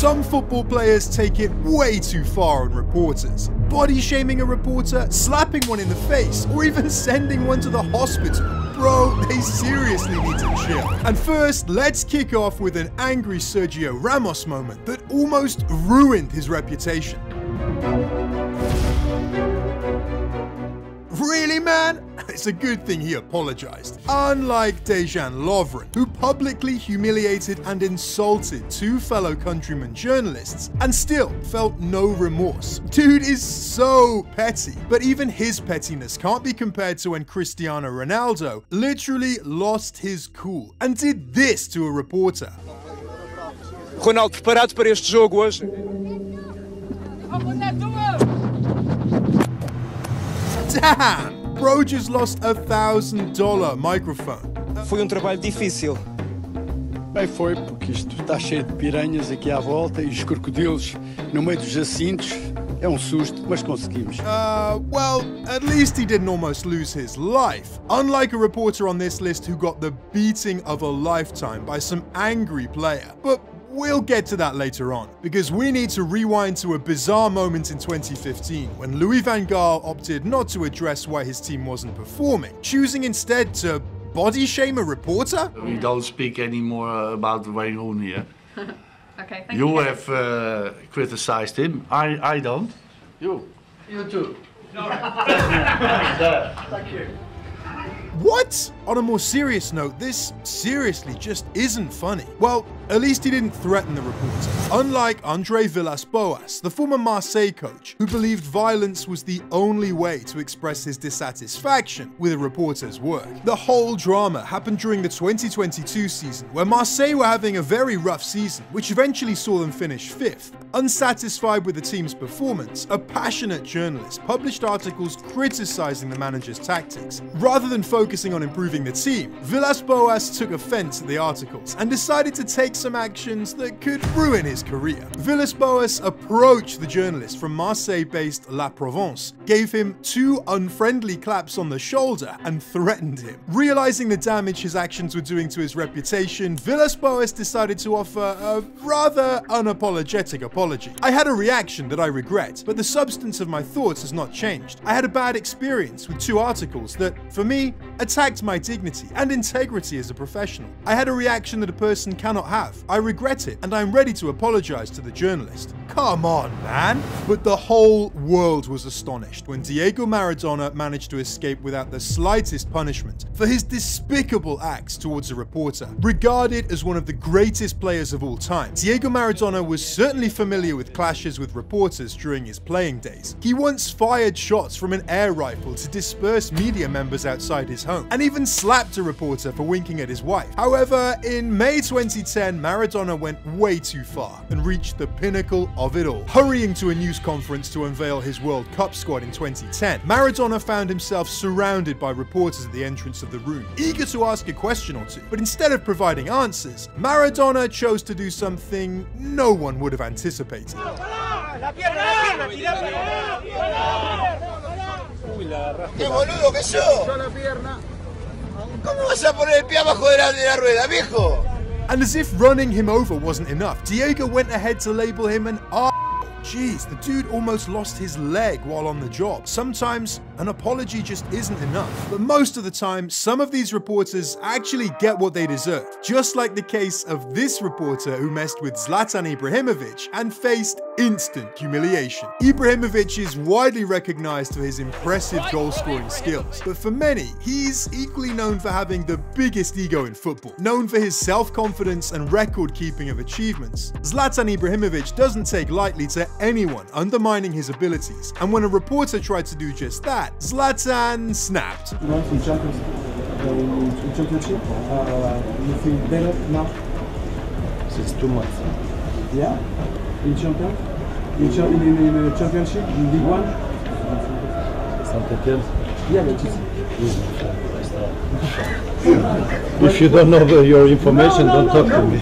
Some football players take it way too far on reporters. Body shaming a reporter, slapping one in the face, or even sending one to the hospital. Bro, they seriously need to chill. And first, let's kick off with an angry Sergio Ramos moment that almost ruined his reputation. Really, man? It's a good thing he apologized. Unlike Dejan Lovren, who publicly humiliated and insulted two fellow countrymen journalists and still felt no remorse. Dude is so petty, but even his pettiness can't be compared to when Cristiano Ronaldo literally lost his cool and did this to a reporter. Ronaldo, preparados para este jogo hoje? Damn! Bro just lost $1,000 microphone. Foi trabalho difícil. Bem, foi, porque isto está cheio de piranhas aqui à volta e os crocodilos no meio dos jacintos. É susto, mas conseguimos. Well, at least he didn't almost lose his life. Unlike a reporter on this list who got the beating of a lifetime by some angry player. But we'll get to that later on, because we need to rewind to a bizarre moment in 2015 when Louis van Gaal opted not to address why his team wasn't performing, choosing instead to body shame a reporter? We don't speak anymore about Wayne Rooney here. Okay, thank you. You have criticized him. I don't. You too. No. Thank you. What? On a more serious note, this seriously just isn't funny. Well, at least he didn't threaten the reporter. Unlike Andre Villas-Boas, the former Marseille coach, who believed violence was the only way to express his dissatisfaction with a reporter's work. The whole drama happened during the 2022 season, where Marseille were having a very rough season, which eventually saw them finish 5th. Unsatisfied with the team's performance, a passionate journalist published articles criticizing the manager's tactics. Rather than focusing on improving the team, Villas-Boas took offense at the articles and decided to take some actions that could ruin his career. Villas-Boas approached the journalist from Marseille-based La Provence, gave him 2 unfriendly claps on the shoulder, and threatened him. Realizing the damage his actions were doing to his reputation, Villas-Boas decided to offer a rather unapologetic apology. I had a reaction that I regret, but the substance of my thoughts has not changed. I had a bad experience with 2 articles that, for me, attacked my dignity and integrity as a professional. I had a reaction that a person cannot have. I regret it, and I'm ready to apologize to the journalist. Come on, man. But the whole world was astonished when Diego Maradona managed to escape without the slightest punishment for his despicable acts towards a reporter. Regarded as one of the greatest players of all time, Diego Maradona was certainly familiar with clashes with reporters during his playing days. He once fired shots from an air rifle to disperse media members outside his home, and even slapped a reporter for winking at his wife. However, in May 2010, Maradona went way too far and reached the pinnacle of it all. Hurrying to a news conference to unveil his World Cup squad in 2010, Maradona found himself surrounded by reporters at the entrance of the room, eager to ask a question or two. But instead of providing answers, Maradona chose to do something no one would have anticipated. ¡Qué boludo que sos! ¿Cómo vas a poner el pie abajo de la rueda, viejo? And as if running him over wasn't enough, Diego went ahead to label him an arsehole. Jeez, the dude almost lost his leg while on the job. Sometimes an apology just isn't enough. But most of the time, some of these reporters actually get what they deserve. Just like the case of this reporter who messed with Zlatan Ibrahimovic and faced instant humiliation. Ibrahimovic is widely recognized for his impressive goal-scoring skills, but for many, he's equally known for having the biggest ego in football. Known for his self-confidence and record-keeping of achievements, Zlatan Ibrahimovic doesn't take lightly to anyone undermining his abilities, and when a reporter tried to do just that, Zlatan snapped. You feel better now? It's 2 months. Yeah? In champion? In the championship? In League One? Something else? Yeah, but it's... If you don't know your information, don't talk to me.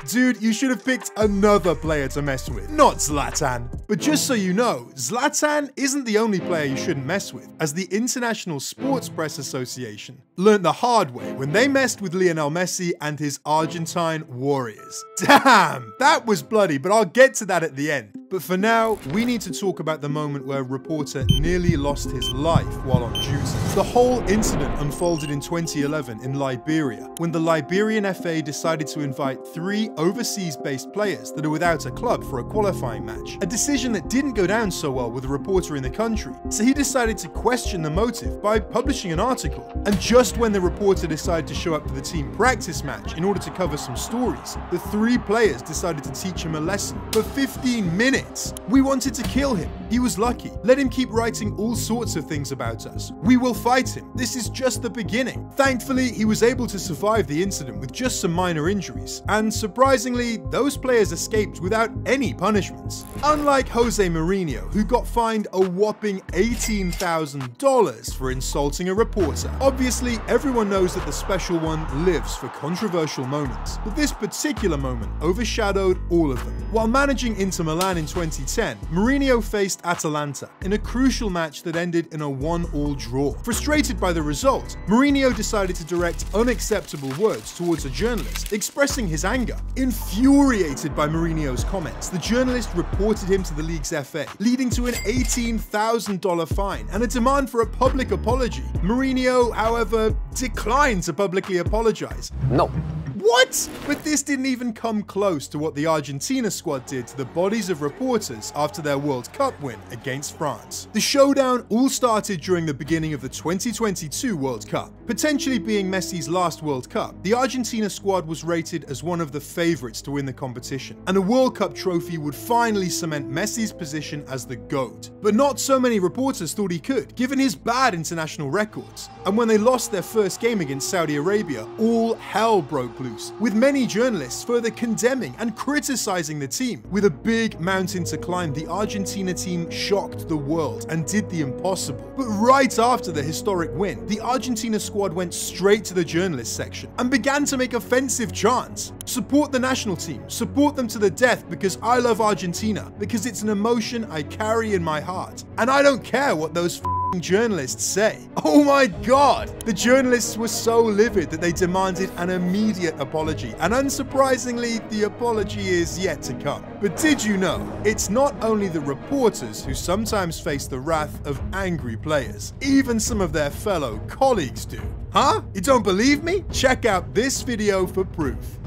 Dude, you should have picked another player to mess with, not Zlatan. But just so you know, Zlatan isn't the only player you shouldn't mess with, as the International Sports Press Association learned the hard way when they messed with Lionel Messi and his Argentine Warriors. Damn, that was bloody, but I'll get to that at the end. But for now, we need to talk about the moment where a reporter nearly lost his life while on duty. The whole incident unfolded in 2011 in Liberia, when the Liberian FA decided to invite 3 overseas-based players that are without a club for a qualifying match. A decision that didn't go down so well with a reporter in the country, so he decided to question the motive by publishing an article. And just when the reporter decided to show up for the team practice match in order to cover some stories, the 3 players decided to teach him a lesson for 15 minutes. We wanted to kill him. He was lucky. Let him keep writing all sorts of things about us. We will fight him. This is just the beginning. Thankfully, he was able to survive the incident with just some minor injuries. And surprisingly, those players escaped without any punishments. Unlike Jose Mourinho, who got fined a whopping $18,000 for insulting a reporter. Obviously, everyone knows that the special one lives for controversial moments, but this particular moment overshadowed all of them. While managing Inter Milan in 2010, Mourinho faced Atalanta in a crucial match that ended in a 1-1 draw. Frustrated by the result, Mourinho decided to direct unacceptable words towards a journalist, expressing his anger. Infuriated by Mourinho's comments, the journalist reported him to the league's FA, leading to an $18,000 fine and a demand for a public apology. Mourinho, however, declined to publicly apologize. No. What? But this didn't even come close to what the Argentina squad did to the bodies of reporters after their World Cup win against France. The showdown all started during the beginning of the 2022 World Cup. Potentially being Messi's last World Cup, the Argentina squad was rated as one of the favourites to win the competition, and a World Cup trophy would finally cement Messi's position as the GOAT. But not so many reporters thought he could, given his bad international records. And when they lost their first game against Saudi Arabia, all hell broke loose, with many journalists further condemning and criticising the team. With a big mountain to climb, the Argentina team shocked the world and did the impossible. But right after the historic win, the Argentina squad went straight to the journalist section and began to make offensive chants. Support the national team, support them to the death because I love Argentina, because it's an emotion I carry in my heart. And I don't care what those journalists say. Oh my god! The journalists were so livid that they demanded an immediate apology, and unsurprisingly, the apology is yet to come. But did you know, it's not only the reporters who sometimes face the wrath of angry players, even some of their fellow colleagues do. Huh? You don't believe me? Check out this video for proof.